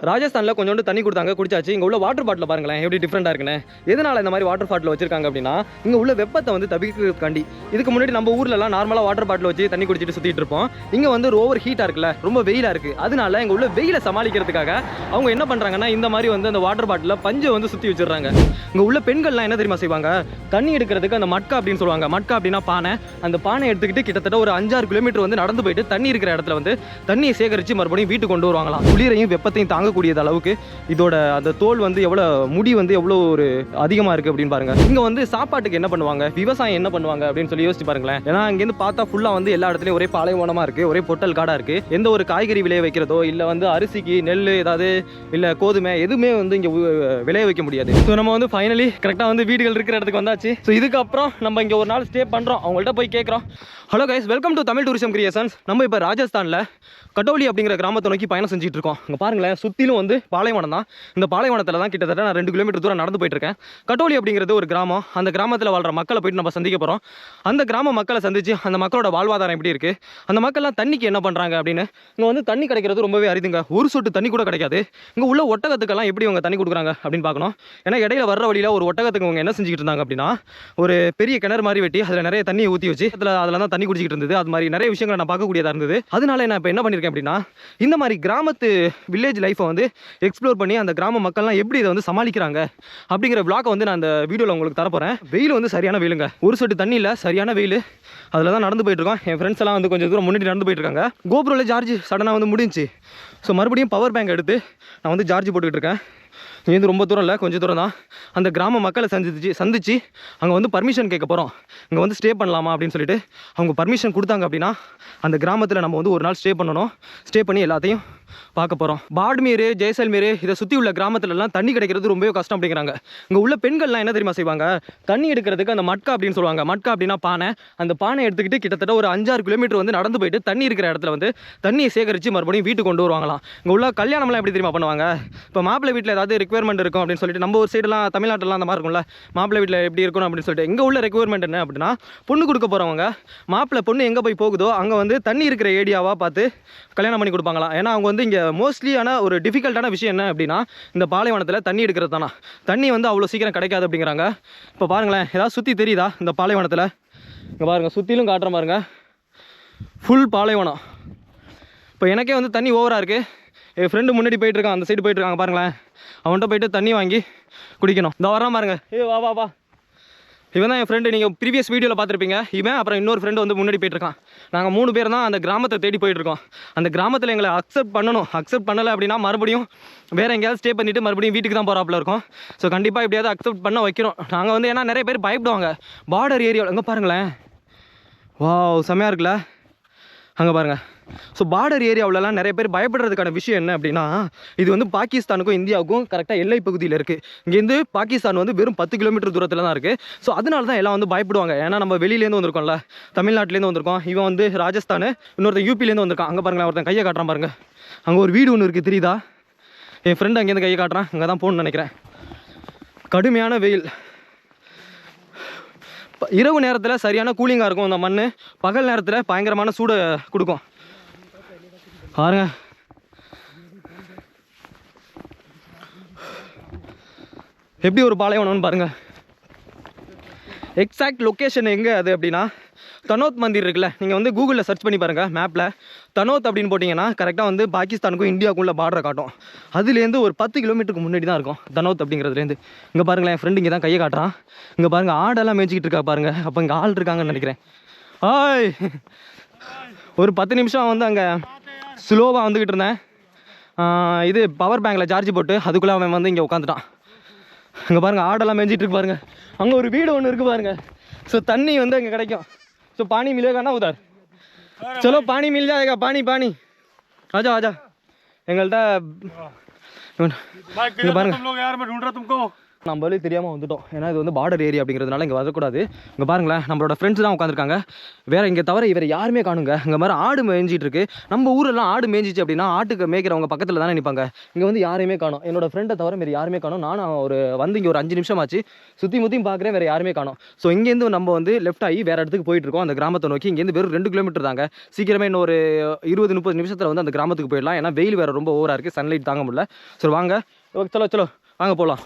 ராஜஸ்தானில் கொஞ்சோண்டு தண்ணி கொடுத்தாங்க, குடிச்சாச்சு. இங்கே உள்ள வாட்டர் பாட்டில் பாருங்களேன் எப்படி டிஃப்ரெண்டாக இருக்குன்னு. எதனால் இந்த மாதிரி வாட்டர் பாட்டில் வச்சிருக்காங்க அப்படின்னா, இங்கே உள்ள வெப்பத்தை வந்து தவிர்க்கிறதுக்காண்டி. இதுக்கு முன்னாடி நம்ம ஊர்லலாம் நார்மலாக வாட்டர் பாட்டில் வச்சு தண்ணி குடிச்சிட்டு சுற்றிட்டு இருப்போம். இங்கே வந்து ஓவர் ஹீட்டாக இருக்குல்ல, ரொம்ப வெயிலாக இருக்குது. அதனால இங்கே உள்ள வெயிலை சமாளிக்கிறதுக்காக அவங்க என்ன பண்ணுறாங்கன்னா, இந்த மாதிரி வந்து அந்த வாட்டர் பாட்டிலில் பஞ்சை வந்து சுற்றி வச்சிடுறாங்க. இங்கே உள்ள பெண்கள்லாம் என்ன தெரியுமா செய்வாங்க, தண்ணி எடுக்கிறதுக்கு அந்த மட்கா அப்படின்னு சொல்லுவாங்க. மட்கா அப்படின்னா பானை. அந்த பானை எடுத்துக்கிட்டு கிட்டத்தட்ட ஒரு 5-6 கிலோமீட்டர் வந்து நடந்து போயிட்டு தண்ணி இருக்கிற இடத்துல வந்து தண்ணியை சேகரித்து மறுபடியும் வீட்டுக்கு கொண்டு வருவாங்களாம். குளிரையும் வெப்பத்தையும் தாங்கக்கூடியது அளவுக்கு இதோட அந்த தோல் வந்து எவ்வளோ, முடி வந்து எவ்வளோ ஒரு அதிகமாக இருக்குது அப்படின்னு பாருங்க. இங்கே வந்து சாப்பாட்டுக்கு என்ன பண்ணுவாங்க, விவசாயம் என்ன பண்ணுவாங்க அப்படின்னு சொல்லி யோசிச்சு பாருங்களேன். ஏன்னா இங்கேருந்து பார்த்தா ஃபுல்லாக வந்து எல்லா இடத்துலையும் ஒரே பாலைவனமாக இருக்குது, ஒரே பொட்டல் காடாக இருக்குது. எந்த ஒரு காய்கறி விளைய வைக்கிறதோ இல்லை வந்து அரிசிக்கு நெல் ஏதாவது இல்லை கோதுமை எதுவுமே வந்து இங்கே விளைய வைக்க முடியாது. ஸோ நம்ம வந்து ஃபைனலி கரெக்டாக வந்து வீடுகள் இருக்கிற இடத்துக்கு வந்தாச்சு. ஸோ இதுக்கப்புறம் நம்ம இங்கே ஒரு நாள் ஸ்டே பண்ணுறோம். அவங்கள்ட்ட போய் கேட்குறோம். Hello guys, welcome to Tamil tourism creations. நம்ம இப்போ ராஜஸ்தானில் கட்டோலி அப்படிங்கிற கிராமத்தை நோக்கி பயணம் செஞ்சுட்டு இருக்கோம். இங்கே பாருங்களேன், சுற்றிலும் வந்து பாலைவனம் தான். இந்த பாலைவனத்தில் தான் கிட்டத்தட்ட நான் 2 கிலோமீட்டர் தூரம் நடந்து போயிட்டு இருக்கேன். கட்டோலி அப்படிங்கிறது ஒரு கிராமம். அந்த கிராமத்தில் வாழ்கிற மக்களை போயிட்டு நம்ம சந்திக்க போகிறோம். அந்த கிராம மக்களை சந்திச்சு அந்த மக்களோட வாழ்வாதாரம் எப்படி இருக்குது, அந்த மக்கள்லாம் தண்ணிக்கு என்ன பண்ணுறாங்க அப்படின்னு. இங்கே வந்து தண்ணி கிடைக்கிறது ரொம்பவே அரிதுங்க. ஒரு சொட்டு தண்ணி கூட கிடைக்காது. இங்கே உள்ள ஒட்டகத்துக்கெல்லாம் எப்படி அவங்க தண்ணி கொடுக்குறாங்க அப்படின்னு பார்க்கணும். ஏன்னா இடையில வர்ற வழியில் ஒரு ஒட்டகத்துக்கு அவங்க என்ன செஞ்சுக்கிட்டு இருந்தாங்க அப்படின்னா, ஒரு பெரிய கிணறு மாதிரி வெட்டி அதில் நிறைய தண்ணியை ஊற்றி வச்சு அதில் தான் தண்ணி குடிச்சிட்டு இருந்தது. அது மாதிரி நிறைய விஷயங்களை நான் பார்க்கக்கூடியதாக இருந்தது. அதனால நான் இப்போ என்ன பண்ணியிருக்கேன் அப்படின்னா, இந்த மாதிரி கிராமத்து வில்லேஜ் லைஃப்பை வந்து எக்ஸ்ப்ளோர் பண்ணி அந்த கிராம மக்கள்லாம் எப்படி இதை வந்து சமாளிக்கிறாங்க அப்படிங்கிற விளாக்கை வந்து நான் அந்த வீடியோவில் உங்களுக்கு தரப்போகிறேன். வெயில் வந்து சரியான வெயிலுங்க, ஒரு சொட்டு தண்ணி இல்லை, சரியான வெயில். அதில் தான் நடந்து போயிட்டு இருக்கோம். என் ஃப்ரெண்ட்ஸ் எல்லாம் வந்து கொஞ்சம் தூரம் முன்னாடி நடந்து போயிட்டு இருக்காங்க. கோபுரோவில் சார்ஜ் சடனாக வந்து முடிஞ்சு. ஸோ மறுபடியும் பவர் பேங்க் எடுத்து நான் வந்து சார்ஜ் போட்டுக்கிட்டு இருக்கேன். இங்கேருந்து ரொம்ப தூரம் இல்லை, கொஞ்சம் தூரம் தான். அந்த கிராம மக்களை சந்திச்சு அங்கே வந்து பர்மிஷன் கேட்க போகிறோம். இங்கே வந்து ஸ்டே பண்ணலாமா அப்படின்னு சொல்லிட்டு அவங்க பர்மிஷன் கொடுத்தாங்க அப்படின்னா அந்த கிராமத்தில் நம்ம வந்து ஒரு நாள் ஸ்டே பண்ணணும். ஸ்டே பண்ணி எல்லாத்தையும் பார்க்க போகிறோம். பாட்மீர், ஜெய்சல்மீர் இதை சுற்றி உள்ள கிராமத்துலலாம் தண்ணி கிடைக்கிறது ரொம்பவே கஷ்டம் அப்படிங்கிறாங்க. இங்கே உள்ள பெண்கள்லாம் என்ன தெரியுமா செய்வாங்க, தண்ணி எடுக்கிறதுக்கு அந்த மட்கா அப்படின்னு சொல்லுவாங்க. மட்கா அப்படின்னா பானை. அந்த பானை எடுத்துக்கிட்டு கிட்டத்தட்ட ஒரு 5-6 கிலோமீட்டர் வந்து நடந்து போயிட்டு தண்ணி இருக்கிற இடத்துல வந்து தண்ணியை சேகரித்து மறுபடியும் வீட்டுக்கு கொண்டு வருவாங்களாம். இங்கே உள்ள கல்யாணம்லாம் எப்படி தெரியுமா பண்ணுவாங்க, இப்போ மாப்பிள்ளை வீட்டில் ஏதாவது ரெக்குயர்மெண்ட் இருக்கும் அப்படின்னு சொல்லிட்டு நம்ம ஒரு சைடெலாம் தமிழ்நாட்டிலாம் அந்த மாதிரி இருக்கும்ல, மாப்பிள்ளை வீட்டில் எப்படி இருக்கணும் அப்படின்னு சொல்லிட்டு. இங்கே உள்ள ரெக்குயர்மெண்ட் என்ன அப்படின்னா, பொண்ணு கொடுக்க போகிறவங்க மாப்பிள்ளை பொண்ணு எங்கே போய் போகுதோ அங்கே வந்து தண்ணி இருக்கிற ஏரியாவாக பார்த்து கல்யாணம் பண்ணி கொடுப்பாங்களாம். ஏன்னா அவங்க வந்து இங்கே மோஸ்ட்லியான ஒரு டிஃபிகல்ட்டான விஷயம் என்ன அப்படின்னா, இந்த பாலைவனத்தில் தண்ணி எடுக்கிறது தானா. தண்ணி வந்து அவ்வளோ சீக்கிரம் கிடைக்காது அப்படிங்கிறாங்க. இப்போ பாருங்களேன், ஏதாவது சுற்றி தெரியுதா இந்த பாலைவனத்தில்? இங்கே பாருங்கள், சுற்றிலும் காட்டுற பாருங்க, ஃபுல் பாலைவனம். இப்போ எனக்கே வந்து தண்ணி ஓவராக இருக்குது. என் ஃப்ரெண்டு முன்னாடி போயிட்டுருக்கான், அந்த சைடு போயிட்டுருக்காங்க பாருங்களேன். அவன்கிட்ட போய்ட்டு தண்ணி வாங்கி குடிக்கணும். இந்த வரான் பாருங்க, வா வா வா. இவன் தான் என் ஃப்ரெண்டு, நீங்கள் ப்ரீவியஸ் வீடியோவில் பார்த்துருப்பீங்க. இவன் அப்புறம் இன்னொரு ஃப்ரெண்டு வந்து முன்னாடி போயிட்டுருக்கான். நாங்கள் 3 பேர் தான் அந்த கிராமத்தை தேடி போயிட்டுருக்கோம். அந்த கிராமத்தில் எங்களை அக்செப்ட் பண்ணணும். அக்செப்ட் பண்ணலை அப்படின்னா மறுபடியும் வேறு எங்கேயாவது ஸ்டே பண்ணிவிட்டு மறுபடியும் வீட்டுக்கு தான் போகிறாப்புல இருக்கும். ஸோ கண்டிப்பாக எப்படியாவது அக்செப்ட் பண்ண வைக்கிறோம். நாங்கள் வந்து ஏன்னா நிறைய பேர் பயப்படுவாங்க பார்டர் ஏரியாவில். எங்கே பாருங்களேன், வாவ் செம்மையாக இருக்குல்ல, அங்கே பாருங்கள். ஸோ பார்டர் ஏரியாவிலலாம் நிறைய பேர் பயப்படுறதுக்கான விஷயம் என்ன அப்படின்னா, இது வந்து பாகிஸ்தானுக்கும் இந்தியாவுக்கும் கரெக்டாக எல்லை பகுதியில் இருக்குது. இங்கேருந்து பாகிஸ்தான் வந்து வெறும் 10 கிலோமீட்டர் தூரத்தில் தான் இருக்குது. ஸோ அதனால தான் எல்லாம் வந்து பயப்படுவாங்க. ஏன்னா நம்ம வெளியிலேருந்து வந்திருக்கோம்ல, தமிழ்நாட்டிலேருந்து வந்திருக்கோம். இவன் வந்து ராஜஸ்தான், இன்னொருத்தன் யூபிலேருந்து வந்திருக்கான். அங்கே பாருங்களேன், ஒருத்தன் கையை காட்டுறான் பாருங்கள். அங்கே ஒரு வீடு ஒன்று இருக்குது தெரியுதா? என் ஃப்ரெண்டு அங்கேருந்து கையை காட்டுறான். அங்கே தான் போகணுன்னு நினைக்கிறேன். கடுமையான வெயில். இரவு நேரத்தில் சரியான கூலிங்காக இருக்கும் அந்த மண். பகல் நேரத்தில் பயங்கரமான சூடை கொடுக்கும் பாருங்க. எப்படி ஒரு பாலைவனம்னு பாருங்க. எக்ஸாக்ட் லொக்கேஷன் எங்கே அது அப்படின்னா, தனோத் மந்திர் இருக்குல்ல, நீங்கள் வந்து கூகுளில் சர்ச் பண்ணி பாருங்கள் மேப்பில். தனோத் அப்படின்னு போட்டிங்கன்னா கரெக்டாக வந்து பாகிஸ்தானுக்கும் இந்தியாவுக்கும் உள்ள பார்டரை காட்டும். அதுலேருந்து ஒரு 10 கிலோமீட்டருக்கு முன்னாடி தான் இருக்கும் தனோத் அப்படிங்கிறதுலேருந்து. இங்கே பாருங்களேன், என் ஃப்ரெண்டு இங்கே தான் கையை காட்டுறான். இங்கே பாருங்கள், ஆடெல்லாம் மேய்ச்சிக்கிட்டு இருக்கா பாருங்கள். அப்போ இங்கே ஆள் இருக்காங்கன்னு நினைக்கிறேன். ஒரு 10 நிமிஷம் வந்து அங்கே ஸ்லோவாக வந்துக்கிட்டு இருந்தேன். இது பவர் பேங்கில் சார்ஜ் போட்டு அதுக்குள்ளே அவன் வந்து இங்கே உட்காந்துட்டான். அங்கே பாருங்கள், ஆடெல்லாம் மேய்ஞ்சிட்டு இருக்கு பாருங்கள். அங்கே ஒரு வீடு ஒன்று இருக்குது பாருங்கள். ஸோ தண்ணி வந்து அங்கே கிடைக்கும். ஸோ பானி மிலேகா ना उधर, चलो पानी मिल जाएगा. पानी पानी आजा आजा. எங்கள்கிட்ட இங்கே பாருங்க, तुम लोग यार, मैं ढूंढ रहा तुमको. நம்மளே தெரியாமல் வந்துட்டோம். ஏன்னா இது வந்து பார்டர் ஏரியா அப்படிங்கிறதுனால இங்கே வரக்கூடாது. இங்கே பாருங்களேன், நம்மளோட ஃப்ரெண்ட்ஸ் தான் உட்காந்துருக்காங்க. வேறு இங்கே தவிர இவர் யாருமே காணுங்க. இங்கே மாதிரி ஆடு மேய்ஞ்சிட்டு இருக்கு. நம்ம ஊரெல்லாம் ஆடு மேய்ஞ்சிச்சு அப்படின்னா ஆட்டுக்கு மேய்க்கிறவங்க பக்கத்தில் தானே நிற்பாங்க. இங்கே வந்து யாரையுமே காணும். என்னோட ஃப்ரெண்டை தவிர வேறு யாருமே காணும். நானும் இங்கே ஒரு 5 நிமிஷம் ஆச்சு. சுற்றி முற்றியும் பார்க்குறேன், வேறு யாருமே காணும். ஸோ இங்கேருந்து நம்ம வந்து லெஃப்ட் ஆகி வேறு இடத்துக்கு போயிட்டு இருக்கோம். அந்த கிராமத்தை நோக்கி. இங்கேருந்து வெறும் 2 கிலோமீட்டர் தாங்க. சீக்கிரமே இன்னும் ஒரு 20-30 நிமிஷத்தில் வந்து அந்த கிராமத்துக்கு போயிடலாம். ஏன்னா வெயில் வேறு ரொம்ப ஓவராக இருக்குது, சன்லைட் தாங்க முடியல. சரி வாங்க, சலோ வாங்க போகலாம்.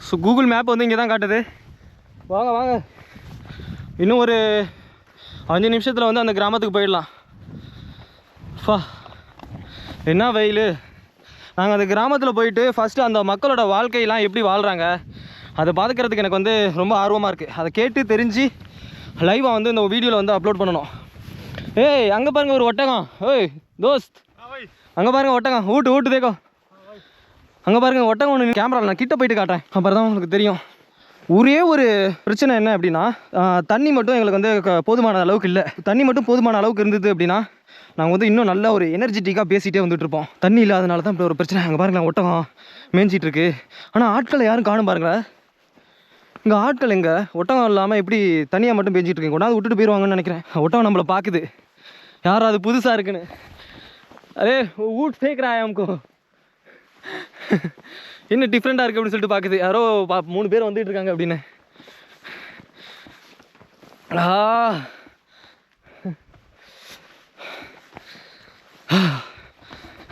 ஸோ கூகுள் மேப் வந்து இங்கே தான் காட்டுது. வாங்க இன்னும் ஒரு 5 நிமிஷத்தில் வந்து அந்த கிராமத்துக்கு போயிடலாம். என்ன வெயில். நாங்கள் அந்த கிராமத்தில் போயிட்டு ஃபஸ்ட்டு அந்த மக்களோட வாழ்க்கையெல்லாம் எப்படி வாழ்கிறாங்க அதை பார்த்துக்கிறதுக்கு எனக்கு வந்து ரொம்ப ஆர்வமாக இருக்குது. அதை கேட்டு தெரிஞ்சு லைவாக வந்து இந்த வீடியோவில் வந்து அப்லோட் பண்ணணும். ஏய் அங்கே பாருங்கள் ஒரு ஒட்டகம். ஓய் தோஸ்த், அங்கே பாருங்கள் ஒட்டகம். ஊட்டு தேக்கோ. அங்கே பாருங்கள் ஒட்டகம் ஒன்று. கேமராவில் நான் கிட்ட போயிட்டு காட்டுறேன், அப்புறம் தான் உங்களுக்கு தெரியும். ஒரே ஒரு பிரச்சனை என்ன அப்படின்னா, தண்ணி மட்டும் எங்களுக்கு வந்து போதுமான அளவுக்கு இல்லை. தண்ணி மட்டும் போதுமான அளவுக்கு இருந்தது அப்படின்னா நாங்கள் வந்து இன்னும் நல்ல ஒரு எனர்ஜெட்டிக்காக பேசிகிட்டே வந்துட்டுருப்போம். தண்ணி இல்லாதனால தான் இப்படி ஒரு பிரச்சனை. அங்கே பாருங்களேன் ஒட்டகம் மேய்ஞ்சிட்டு இருக்கு. ஆனால் ஆட்களை யாரும் காணும் பாருங்களேன். இங்கே ஆட்கள் எங்கே? ஒட்டகம் இல்லாமல் எப்படி தனியாக மட்டும் பேஞ்சிட்டு இருக்கீங்க? கொண்டாந்து விட்டுட்டு போயிடுவாங்கன்னு நினைக்கிறேன். ஒட்டகம் நம்மளை பார்க்குது, யாரும் அது புதுசாக இருக்குன்னு. அரே ஊட் சேர்க்குறா அம்கோ, இன்னும் டிஃப்ரெண்ட்டாக இருக்குது அப்படின்னு சொல்லிட்டு பார்க்குது. யாரோ 3 பேர் வந்துட்டு இருக்காங்க அப்படின்னு.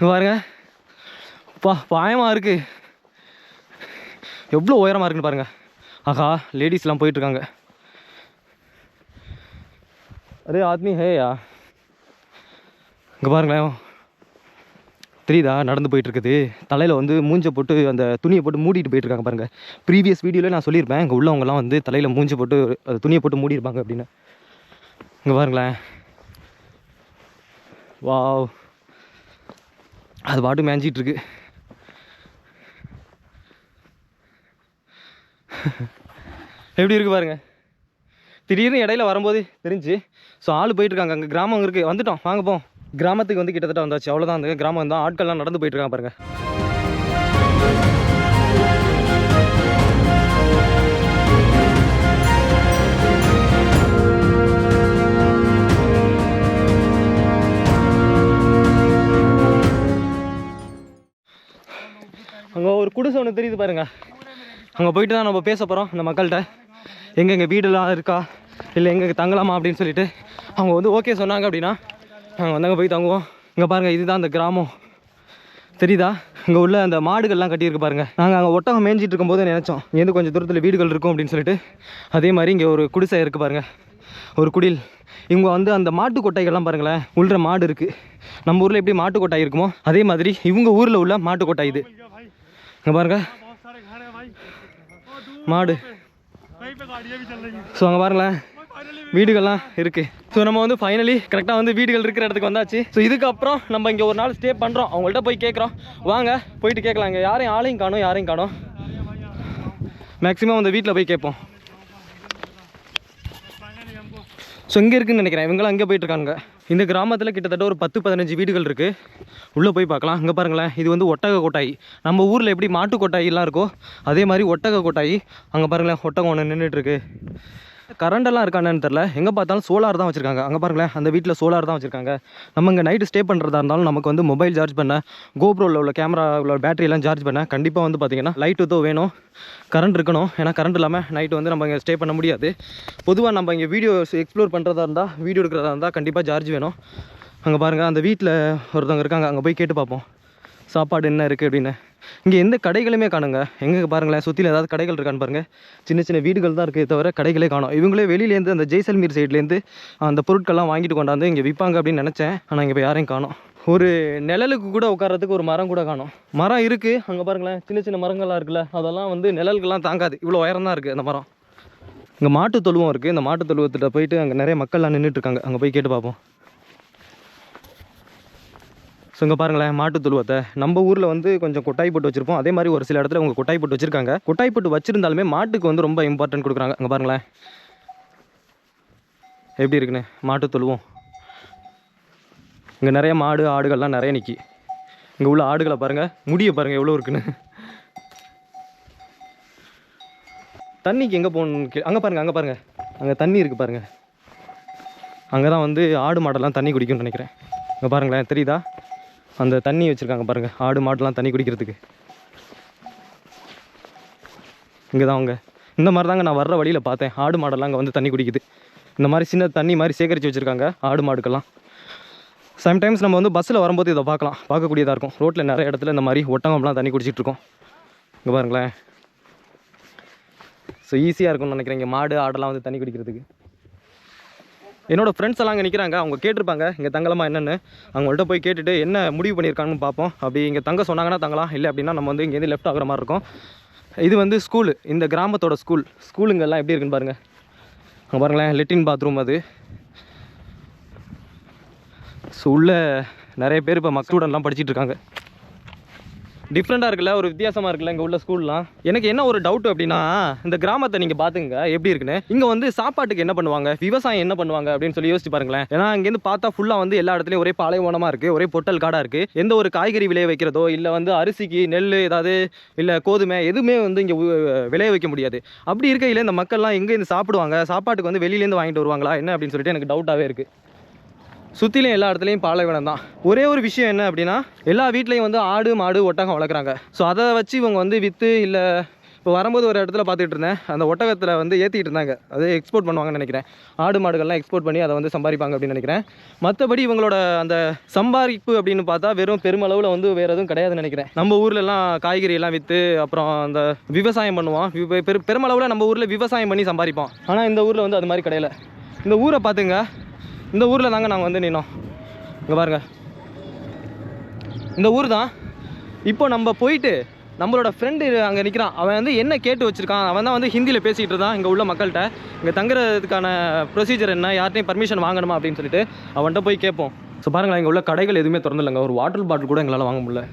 பாருங்க, பாயமாக இருக்குது. எவ்வளோ உயரமாக இருக்குன்னு பாருங்க. ஆஹா, லேடிஸ்லாம் போயிட்டுருக்காங்க. அரே ஆத்மி ஹேயா, இங்கே பாருங்களேன், தெரியுதா? நடந்து போயிட்டுருக்குது. தலையில் வந்து மூஞ்சை போட்டு அந்த துணியை போட்டு மூடிட்டு போயிட்டுருக்காங்க பாருங்கள். ப்ரீவியஸ் வீடியோவில் நான் சொல்லியிருப்பேன், இங்கே உள்ளவங்கலாம் வந்து தலையில் மூஞ்சை போட்டு அந்த துணியை போட்டு மூடியிருப்பாங்க அப்படின்னு. இங்கே பாருங்களேன், வாவ், அது பாட்டு மேய்ஞ்சிட்ருக்கு. எப்படி இருக்குது பாருங்கள். திடீர்னு இடையில வரும்போது தெரிஞ்சு. ஸோ ஆள் போயிட்டுருக்காங்க. அங்கே கிராமம் இருக்குது. வந்துட்டோம், வாங்க போம். கிராமத்துக்கு வந்து கிட்டத்தட்ட வந்தாச்சு, அவ்வளோதான். அந்த கிராமம் தான். ஆட்கள்லாம் நடந்து போயிட்டுருக்காங்க பாருங்கள். அங்கே ஒரு குடிசை ஒன்று தெரியுது பாருங்கள். அங்கே போயிட்டு தான் நம்ம பேச போகிறோம் இந்த மக்கள்கிட்ட. எங்கெங்கே வீடுலாம் இருக்கா, இல்லை எங்கே தங்கலாமா அப்படின்னு சொல்லிட்டு அவங்க வந்து ஓகே சொன்னாங்க அப்படின்னா நாங்கள் வந்தாங்க போய் தங்குவோம். இங்கே பாருங்கள், இதுதான் அந்த கிராமம், தெரியுதா? இங்கே உள்ள அந்த மாடுகள்லாம் கட்டியிருக்கு பாருங்கள். நாங்கள் அங்கே ஒட்டகம் மேய்ஞ்சிட்டு இருக்கும்போது நினச்சோம் இங்கேருந்து கொஞ்சம் தூரத்தில் வீடுகள் இருக்கும் அப்படின்னு சொல்லிட்டு. அதே மாதிரி இங்கே ஒரு குடிசை இருக்குது பாருங்கள், ஒரு குடில். இவங்க வந்து அந்த மாட்டு கொட்டாய்கள்லாம் பாருங்களேன், உள்ள மாடு இருக்குது. நம்ம ஊரில் எப்படி மாட்டு கொட்டாய் இருக்குமோ அதே மாதிரி இவங்க ஊரில் உள்ள மாட்டு கொட்டாய் இது. இங்கே பாருங்கள் மாடு. ஸோ அங்கே பாருங்களேன் வீடுகள்லாம் இருக்குது. ஸோ நம்ம வந்து ஃபைனலி கரெக்டாக வந்து வீடுகள் இருக்கிற இடத்துக்கு வந்தாச்சு. ஸோ இதுக்கப்புறம் நம்ம இங்கே ஒரு நாள் ஸ்டே பண்ணுறோம். அவங்கள்ட்ட போய் கேட்குறோம், வாங்க போயிட்டு கேட்கலாம். இங்கே ஆளையும் காணும். மேக்ஸிமம் அந்த வீட்டில் போய் கேட்போம். ஸோ இங்கே இருக்குதுன்னு நினைக்கிறேன். இவங்களாம் அங்கே போயிட்டுருக்காங்க. இந்த கிராமத்தில் கிட்டத்தட்ட ஒரு 10-15 வீடுகள் இருக்குது. உள்ளே போய் பார்க்கலாம். இங்கே பாருங்களேன், இது வந்து ஒட்டக கொட்டாய். நம்ம ஊரில் எப்படி மாட்டு கொட்டாயெல்லாம் இருக்கோ அதே மாதிரி ஒட்டக கொட்டாய். அங்கே பாருங்களேன், ஒட்டகம் ஒன்று நின்றுட்டுருக்கு. கரண்டெல்லாம் இருக்கானு தெரில. எங்கே பார்த்தாலும் சோலார் தான் வச்சுருக்காங்க. அங்கே பாருங்களேன், அந்த வீட்டில் சோலார் தான் வச்சுருக்காங்க. நம்ம இங்கே நைட்டு ஸ்டே பண்ணுறதா இருந்தாலும் நமக்கு வந்து மொபைல் சார்ஜ் பண்ண, கோப்ரோவில் உள்ள கேமரா உள்ள பேட்டரியெல்லாம் சார்ஜ் பண்ண கண்டிப்பாக வந்து பார்த்திங்கன்னா லைட்டு தான் வேணும், கரண்ட் இருக்கணும். ஏன்னா கரண்ட் இல்லாமல் நைட்டு வந்து நம்ம இங்கே ஸ்டே பண்ண முடியாது. பொதுவாக நம்ம இங்கே வீடியோ எக்ஸ்ப்ளோர் பண்ணுறதா இருந்தால், வீடியோ எடுக்கிறதா இருந்தால் கண்டிப்பாக சார்ஜ் வேணும். அங்கே பாருங்கள், அந்த வீட்டில் ஒருத்தவங்க இருக்காங்க. அங்கே போய் கேட்டு பார்ப்போம் சாப்பாடு என்ன இருக்குது அப்படின்னு. இங்கே எந்த கடைகளுமே காணுங்க. எங்கே பாருங்களேன், சுற்றியில் ஏதாவது கடைகள் இருக்கான்னு பாருங்கள். சின்ன சின்ன வீடுகள் தான் இருக்குது, தவிர கடைகளே காணும். இவங்களே வெளியிலேருந்து அந்த ஜெய்சல்மீர் சைட்லேருந்து அந்த பொருட்கள்லாம் வாங்கிட்டு கொண்டாந்து இங்கே விற்பாங்க அப்படின்னு நினச்சேன். ஆனால் இங்கே இப்போ யாரையும் காணும். ஒரு நிழலுக்கு கூட உட்காரத்துக்கு ஒரு மரம் கூட காணும். மரம் இருக்குது அங்கே பாருங்களேன், சின்ன சின்ன மரங்கள்லாம் இருக்குல்ல, அதெல்லாம் வந்து நிழல்கள்லாம் தாங்காது. இவ்வளோ உயரம் தான் இருக்குது அந்த மரம். இங்கே மாட்டு தொழுவம் இருக்குது. இந்த மாட்டு தொழுவத்திட்ட போயிட்டு அங்கே நிறைய மக்கள்லாம் நின்றுட்டுருக்காங்க. அங்கே போய் கேட்டு பார்ப்போம். ஸோ இங்கே பாருங்களேன், மாட்டு தொழுவத்தை நம்ம ஊரில் வந்து கொஞ்சம் கொட்டாய் போட்டு வச்சுருப்போம். அதே மாதிரி ஒரு சில இடத்துல அவங்க கொட்டாய் போட்டு வச்சுருக்காங்க. கொட்டாய் போட்டு வச்சுருந்தாலுமே மாட்டுக்கு வந்து ரொம்ப இம்பார்ட்டன்ட் கொடுக்குறாங்க. அங்கே பாருங்களேன் எப்படி இருக்குன்னு மாட்டு தொழுவோம். இங்கே நிறைய மாடு ஆடுகள்லாம் நிறைய நிற்கி. இங்கே உள்ள ஆடுகளை பாருங்கள், முடியை பாருங்கள் எவ்வளோ இருக்குன்னு. தண்ணிக்கு எங்கே போகணுன்னு அங்கே பாருங்கள் அங்கே தண்ணி இருக்குது பாருங்கள். அங்கே தான் வந்து ஆடு மாடெல்லாம் தண்ணி குடிக்கும்னு நினைக்கிறேன். இங்கே பாருங்களேன், தெரியுதா? அந்த தண்ணி வச்சுருக்காங்க பாருங்கள், ஆடு மாடெல்லாம் தண்ணி குடிக்கிறதுக்கு. இங்கே தான் அவங்க இந்த மாதிரி தாங்க நான் வர்ற வழியில் பார்த்தேன். ஆடு மாடெல்லாம் அங்கே வந்து தண்ணி குடிக்குது. இந்த மாதிரி சின்ன தண்ணி மாதிரி சேகரித்து வச்சுருக்காங்க ஆடு மாடுக்கெல்லாம். சம்டைம்ஸ் நம்ம வந்து பஸ்ஸில் வரும்போது இதை பார்க்கக்கூடியதாக இருக்கும். ரோட்டில் நிறைய இடத்துல இந்த மாதிரி ஒட்டகம்லாம் தண்ணி குடிச்சிட்ருக்கோம். இங்கே பாருங்களேன், ஸோ ஈஸியாக இருக்கும்னு நினைக்கிறேன் இங்கே மாடு ஆடெல்லாம் வந்து தண்ணி குடிக்கிறதுக்கு. என்னோடய ஃப்ரெண்ட்ஸ் எல்லாம் அங்கே நிற்கிறாங்க. அவங்க கேட்டிருப்பாங்க இங்கே தங்கலாமா என்னென்னு. அவங்கள்ட்ட போய் கேட்டுட்டு என்ன முடிவு பண்ணியிருக்காங்கன்னு பார்ப்போம். அப்படி இங்கே தங்க சொன்னாங்கன்னா தங்கலாம், இல்லை அப்படின்னா நம்ம வந்து இங்கேருந்து லெஃப்ட் ஆகிற மாதிரி இருக்கும். இது வந்து ஸ்கூலு, இந்த கிராமத்தோட ஸ்கூலுங்கெல்லாம் எப்படி இருக்குன்னு பாருங்கள். அங்கே பாருங்களேன், லெட்டின் பாத்ரூம் அது. ஸோ உள்ள நிறைய பேர் இப்போ ஸ்டூடெண்ட்லாம் படிச்சுட்டு இருக்காங்க. டிஃப்ரெண்ட்டாக இருக்குல்ல, ஒரு வித்தியாசமாக இருக்குல்ல இங்கே உள்ள ஸ்கூல்லாம். எனக்கு என்ன ஒரு டவுட் அப்படின்னா, இந்த கிராமத்தை நீங்கள் பார்த்துங்க எப்படி இருக்குன்னு. இங்கே வந்து சாப்பாட்டுக்கு என்ன பண்ணுவாங்க, விவசாயம் என்ன பண்ணுவாங்க அப்படின்னு சொல்லி யோசிச்சு பாருங்களேன். ஏன்னா இங்கேருந்து பார்த்தா ஃபுல்லாக வந்து எல்லா இடத்துலையும் ஒரே பாலைவனமாக இருக்குது, ஒரே பொட்டல் காடாக இருக்குது. எந்த ஒரு காய்கறி விளைய வைக்கிறதோ இல்லை வந்து அரிசிக்கு நெல் ஏதாவது இல்லை கோதுமை எதுவுமே வந்து இங்கே விளைய வைக்க முடியாது. அப்படி இருக்கையில் இந்த மக்கள்லாம் எங்கேருந்து சாப்பிடுவாங்க, சாப்பாட்டுக்கு வந்து வெளியிலேருந்து வாங்கிட்டு வருவாங்களா என்ன அப்படின்னு சொல்லிட்டு எனக்கு டவுட்டாகவே இருக்குது. சுற்றிலையும் எல்லா இடத்துலையும் பாலைவனம் தான். ஒரே ஒரு விஷயம் என்ன அப்படின்னா, எல்லா வீட்லேயும் வந்து ஆடு மாடு ஒட்டகம் வளர்க்குறாங்க. ஸோ அதை வச்சு இவங்க வந்து விற்று இல்லை, இப்போ வரும்போது ஒரு இடத்துல பார்த்துட்டு இருந்தேன், அந்த ஒட்டகத்தில் வந்து ஏற்றிட்டு இருந்தாங்க. அது எக்ஸ்போர்ட் பண்ணுவாங்கன்னு நினைக்கிறேன். ஆடு மாடுகள்லாம் எக்ஸ்போர்ட் பண்ணி அதை வந்து சம்பாதிப்பாங்க அப்படின்னு நினைக்கிறேன். மற்றபடி இவங்களோட அந்த சம்பாதிப்பு அப்படின்னு பார்த்தா வெறும் பெருமளவில் வந்து வேறு எதுவும் கிடையாதுன்னு நினைக்கிறேன். நம்ம ஊர்லலாம் காய்கறி எல்லாம் விற்று அப்புறம் அந்த விவசாயம் பண்ணுவோம். பெருமளவில் நம்ம ஊரில் விவசாயம் பண்ணி சம்பாதிப்போம். ஆனால் இந்த ஊரில் வந்து அது மாதிரி கிடையாது. இந்த ஊரை பார்த்துங்க, இந்த ஊரில் தாங்க நாங்கள் வந்து நின்னோம். இங்கே பாருங்கள், இந்த ஊர் தான். இப்போ நம்ம போயிட்டு நம்மளோட ஃப்ரெண்டு அங்கே நிற்கிறான். அவன் வந்து என்ன கேட்டு வச்சுருக்கான், அவன் தான் வந்து ஹிந்தியில் பேசிகிட்டு இருந்தான் இங்கே உள்ள மக்கள்கிட்ட. இங்கே தங்குறதுக்கான ப்ரொசீஜர் என்ன, யார்ட்டையும் பர்மிஷன் வாங்கணுமா அப்படின்னு சொல்லிட்டு அவன்கிட்ட போய் கேட்போம். ஸோ பாருங்களேன், இங்கே உள்ள கடைகள் எதுவுமே திறந்துலங்க. ஒரு வாட்டர் பாட்டில் கூட எங்களால் வாங்க முடியல.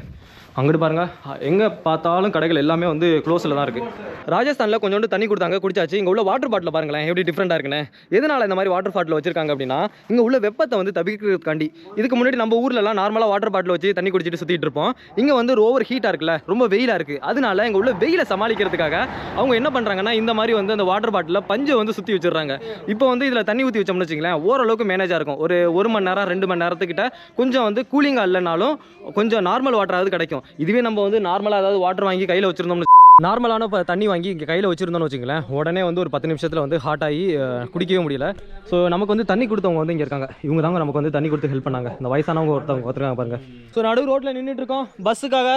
அங்கிட்டு பாருங்கள், எங்கே பார்த்தாலும் கடைகள் எல்லாமே வந்து க்ளோஸில் தான் இருக்குது. ராஜஸ்தானில் கொஞ்சோண்டு தண்ணி கொடுத்தாங்க, குடிச்சாச்சு. இங்கே உள்ள வாட்டர் பாட்டில் பாருங்களேன் எப்படி டிஃப்ரெண்ட்டாக இருக்குன்னு. எதனால் இந்த மாதிரி வாட்டர் பாட்டில் வச்சிருக்காங்க அப்படின்னா, இங்கே உள்ள வெப்பத்தை வந்து தவிர்க்கிறதுக்காண்டி. இதுக்கு முன்னாடி நம்ம ஊர்லலாம் நார்மலாக வாட்டர் பாட்டில் வச்சு தண்ணி குடிச்சிட்டு சுற்றிட்டு இருப்போம். இங்கே வந்து ஓவர் ஹீட்டாக இருக்குல்ல, ரொம்ப வெயிலாக இருக்குது. அதனால இங்கே உள்ள வெயிலை சமாளிக்கிறதுக்காக அவங்க என்ன பண்ணுறாங்கன்னா, இந்த மாதிரி வந்து அந்த வாட்டர் பாட்டிலில் பஞ்சை வந்து சுற்றி வச்சிடுறாங்க. இப்போ வந்து இதில் தண்ணி ஊற்றி வச்சோம்னு வச்சுங்களேன், ஓரளவுக்கு மேனேஜாக இருக்கும். ஒரு மணி நேரம் 2 மணி நேரத்துக்கிட்ட கொஞ்சம் வந்து கூலிங்காக இல்லைனாலும் கொஞ்சம் நார்மல் வாட்டராவது கிடைக்கும். இதுவே நம்ம வந்து நார்மலாக ஏதாவது வாட்டர் வாங்கி கையில் வச்சுருந்தோம்னு, நார்மலான இப்போ தண்ணி வாங்கி இங்கே கையில் வச்சுருந்தோம்னு வச்சுங்களேன், உடனே வந்து ஒரு 10 நிமிஷத்தில் வந்து ஹாட் ஆகி குடிக்கவே முடியல. ஸோ நமக்கு வந்து தண்ணி கொடுத்தவங்க வந்து இங்கே இருக்காங்க. இவங்க தாங்க நமக்கு வந்து தண்ணி கொடுத்து ஹெல்ப் பண்ணாங்க. இந்த வயசானவங்க ஒருத்தவங்க பாருங்க. ஸோ நடு ரோட்டில் நின்றுட்டு இருக்கோம் பஸ்ஸுக்காக.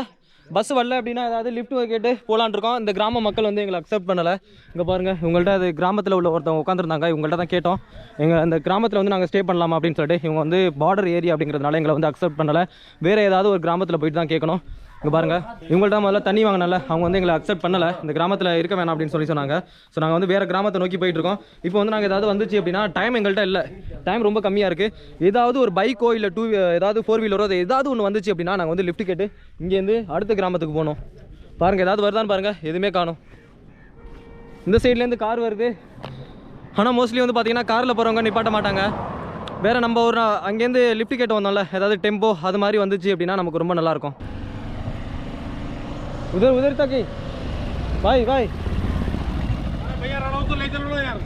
பஸ் வரல அப்படின்னா ஏதாவது லிஃப்ட் கேட்டு போகலான் இருக்கோம். இந்த கிராம மக்கள் வந்து எங்களை அக்செப்ட் பண்ணலை. இங்கே பாருங்கள், இவங்கள்ட்ட அது கிராமத்தில் உள்ள ஒருத்தவங்க உட்காந்துருந்தாங்க. இவங்கள்ட்ட தான் கேட்டோம், எங்கள் அந்த கிராமத்தில் வந்து நாங்கள் ஸ்டே பண்ணலாமா அப்படின்னு சொல்லிட்டு. இவங்க வந்து பார்டர் ஏரியா அப்படிங்கிறதுனால எங்களை வந்து அக்செப்ட் பண்ணலை. வேறு ஏதாவது ஒரு கிராமத்தில் போயிட்டு தான் கேட்கணும். இங்கே பாருங்கள், இவங்கள்ட்ட முதல்ல தண்ணி வாங்கினால அவங்க வந்து எங்களை அக்செப்ட் பண்ணலை. இந்த கிராமத்தில் இருக்க வேணாம் அப்படின்னு சொன்னாங்க. ஸோ நாங்கள் வந்து வேறு கிராமத்தை நோக்கி போயிட்டுருக்கோம். இப்போ வந்து நாங்கள் ஏதாவது வந்துச்சு அப்படின்னா டைம் எங்கள்கிட்ட இல்லை, டைம் ரொம்ப கம்மியாக இருக்குது. ஏதாவது ஒரு பைக்கோ இல்லை ஏதாவது 4 வீலரோ ஏதாவது ஒன்று வந்துச்சு அப்படின்னா நாங்கள் வந்து லிஃப்ட் கேட்டு இங்கேருந்து அடுத்த கிராமத்துக்கு போகணும். பாருங்கள், ஏதாவது வருதான்னு பாருங்கள், எதுவுமே காணும். இந்த சைட்லேருந்து கார் வருது, ஆனால் மோஸ்ட்லி வந்து பார்த்தீங்கன்னா காரில் போகிறவங்க நிப்பாட்ட மாட்டாங்க. வேறு நம்ம ஒரு அங்கேருந்து லிஃப்ட் கேட்டு வந்தோம்ல, ஏதாவது டெம்போ அது மாதிரி வந்துச்சு அப்படின்னா நமக்கு ரொம்ப நல்லாயிருக்கும். उधर तक ही भाई भैया रहा हूँ तो ले चलो यार।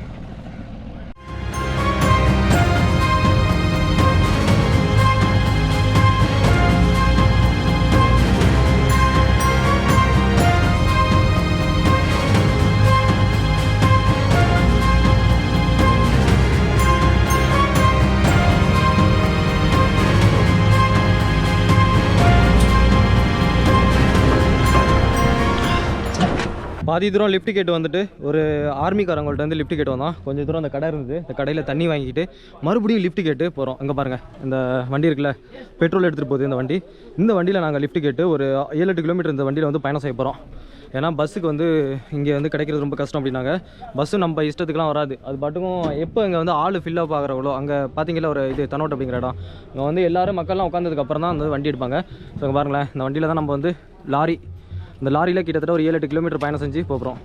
பாதி தூரம் லிஃப்ட் கேட்டு வந்துட்டு ஒரு ஆர்மிக்காரங்கள்ட்ட வந்து லிஃப்ட் கேட்டு வந்தோம். கொஞ்சம் தூரம் அந்த கடை இருந்தது, இந்த கடையில் தண்ணி வாங்கிட்டு மறுபடியும் லிஃப்ட் கேட்டு போகிறோம். அங்கே பாருங்கள் இந்த வண்டி இருக்குல்ல, பெட்ரோல் எடுத்துகிட்டு போகுது இந்த வண்டி. இந்த வண்டியில் நாங்கள் லிஃப்ட் கேட்டு ஒரு 7-8 கிலோமீட்டர் இந்த வண்டியில் வந்து பயணம் செய்ய போகிறோம். ஏன்னா பஸ்ஸுக்கு வந்து இங்கே வந்து கிடைக்கிறது ரொம்ப கஷ்டம் அப்படின்னாங்க. பஸ்ஸு நம்ம இஷ்டத்துக்குலாம் வராது, அது பாட்டுக்கும் எப்போ இங்கே வந்து ஆள் ஃபில்லப் ஆகிறவளோ அங்கே பார்த்தீங்களா ஒரு இது தன்னோட் அப்படிங்கிற இடம், இங்கே வந்து எல்லோரும் மக்கள்லாம் உட்காந்ததுக்கப்புறம் தான் அந்த வண்டி எடுப்பாங்க. ஸோ இங்கே பாருங்களேன், இந்த வண்டியில் தான் நம்ம வந்து லாரி, இந்த லாரியில் கிட்டத்தட்ட ஒரு 7-8 கிலோமீட்டர் பயணம் செஞ்சு போகிறோம்.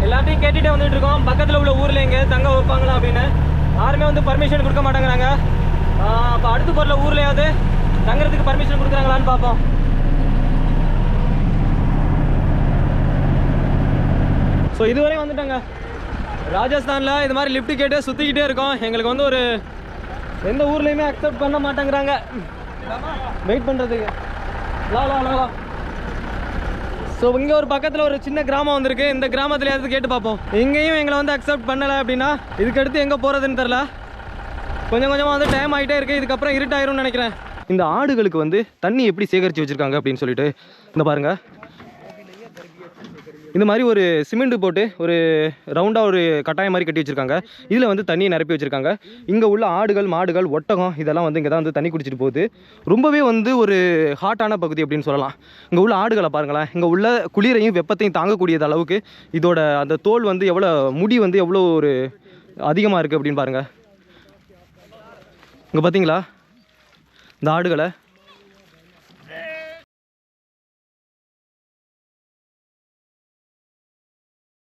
எல்லாத்தையும் கேட்டுகிட்டே வந்துட்டு இருக்கோம். பக்கத்தில் உள்ள ஊரில் எங்கே தங்க வைப்பாங்களா அப்படின்னு யாருமே வந்து பர்மிஷன் கொடுக்க மாட்டேங்கிறாங்க. அப்போ அடுத்து போகிற ஊர்லையாவது தங்குறதுக்கு பர்மிஷன் கொடுக்குறாங்களான்னு பார்ப்போம். ஸோ இதுவரை வந்துட்டாங்க. ராஜஸ்தானில் இது மாதிரி லிஃப்ட் கேட்டு சுற்றிக்கிட்டே இருக்கோம். எங்களுக்கு வந்து ஒரு எந்த ஊர்லேயுமே அக்செப்ட் பண்ண மாட்டேங்கிறாங்க வெயிட் பண்ணுறதுக்கு. ஸோ இங்கே ஒரு பக்கத்தில் ஒரு சின்ன கிராமம் வந்திருக்கு. இந்த கிராமத்துலையாவது கேட்டு பார்ப்போம். இங்கேயும் எங்களை வந்து அக்செப்ட் பண்ணலை அப்படின்னா இதுக்கடுத்து எங்கே போகிறதுன்னு தெரில. கொஞ்சம் கொஞ்சமாக வந்து டைம் ஆகிட்டே இருக்குது. இதுக்கப்புறம் இருட்டாயிரும்னு நினைக்கிறேன். இந்த ஆடுகளுக்கு வந்து தண்ணி எப்படி சேகரித்து வச்சுருக்காங்க அப்படின்னு சொல்லிட்டு இந்த பாருங்கள், இந்த மாதிரி ஒரு சிமெண்ட் போட்டு ஒரு ரவுண்டாக ஒரு கட்டாயம் மாதிரி கட்டி வச்சுருக்காங்க. இதில் வந்து தண்ணியை நிரப்பி வச்சுருக்காங்க. இங்கே உள்ள ஆடுகள், மாடுகள், ஒட்டகம் இதெல்லாம் வந்து இங்கே தான் வந்து தண்ணி குடிச்சிட்டு போகுது. ரொம்பவே வந்து ஒரு ஹாட்டான பகுதி அப்படின்னு சொல்லலாம். இங்கே உள்ள ஆடுகளை பாருங்களேன், இங்கே உள்ள குளிரையும் வெப்பத்தையும் தாங்கக்கூடியது அளவுக்கு இதோட அந்த தோல் வந்து எவ்வளோ, முடி வந்து எவ்வளோ ஒரு அதிகமாக இருக்குது அப்படின்னு பாருங்கள். இங்கே பார்த்தீங்களா இந்த ஆடுகளை